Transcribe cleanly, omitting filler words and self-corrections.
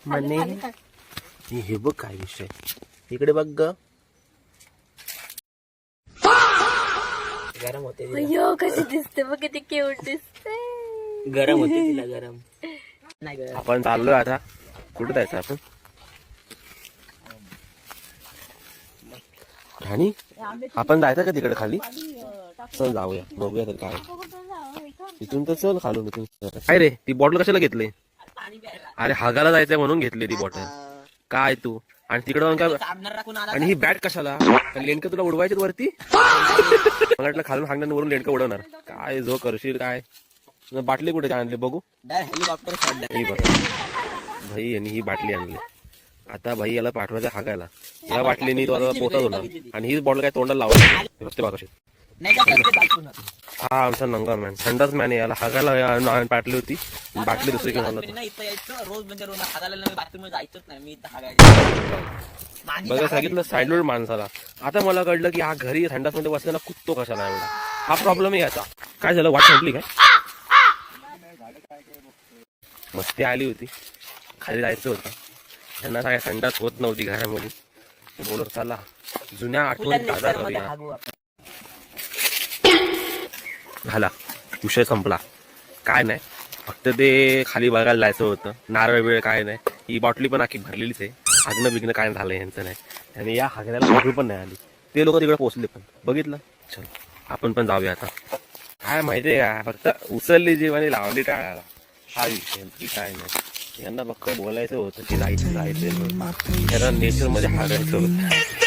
म्हणे हे बघ काय विषय, इकडे बघ ग. गरम होते अय्यो कशी दिसते बघ, किती क्यूट दिसते. गरम होते तिला, गरम नाही. आपण चाललोय आता, कुठे जायचं आपण? राणी आपण जायचं का तिकडे खाली? चल जाऊया, बघूया तर काय. इथून तर चल खालून. इथून काय रे, ती बॉटल कशाला घेतली? अरे हागायला जायचंय म्हणून घेतली ती बॉटल. काय तू आणि तिकडं काय? आणि ही बॅट कशाला? लेणकं तुला उडवायचे वरती? मला वाटलं खालून हागणार वरून लेणकं उडवणार. काय जो करशील काय? बाटली कुठे आणली बघू? भाई यांनी ही बाटली आणली. आता भाई याला पाठवायचं हागायला. या बाटलीने तो आता पोटात होणार आणि ही बॉटल काय तोंडाला लावायची. हा आमचा नंगा मॅन, संडास मॅन. याला हागायला पाटली होती, बाटली दुसरी घेऊन आला. बघा सांगितलं साईडलोड माणसाला. आता मला कळलं की हा घरी संडास मध्ये बसलेला कुत्तो कशाला एवढा. हा प्रॉब्लेम आहे याचा. काय झालं, वाट संपली काय? मस्ती आली होती, खाली जायचं होतं, त्यांना काय संडास होत नव्हती घरामध्ये. बोलत चला जुन्या आठवणी ताजा करूया. झाला विषय संपला. काय नाही, फक्त ते खाली बघायला जायचं होतं. नारळ वेळ काय नाही, ही बॉटली पण आखी भरलेलीच आहे. हागणं बिगणं काय झालं यांचं नाही. आणि या हागण्याला बॉटल पण नाही आली. ते लोक तिकडे पोहोचले पण बघितलं. चल आपण पण जाऊया आता. काय माहितीये का, फक्त उचलली जीवानी लावली टाळायला. हा विषय काय नाही. यांना फक्त बोलायचं होतं की जायचं जायचं, नेचर मध्ये हागायचं होतं.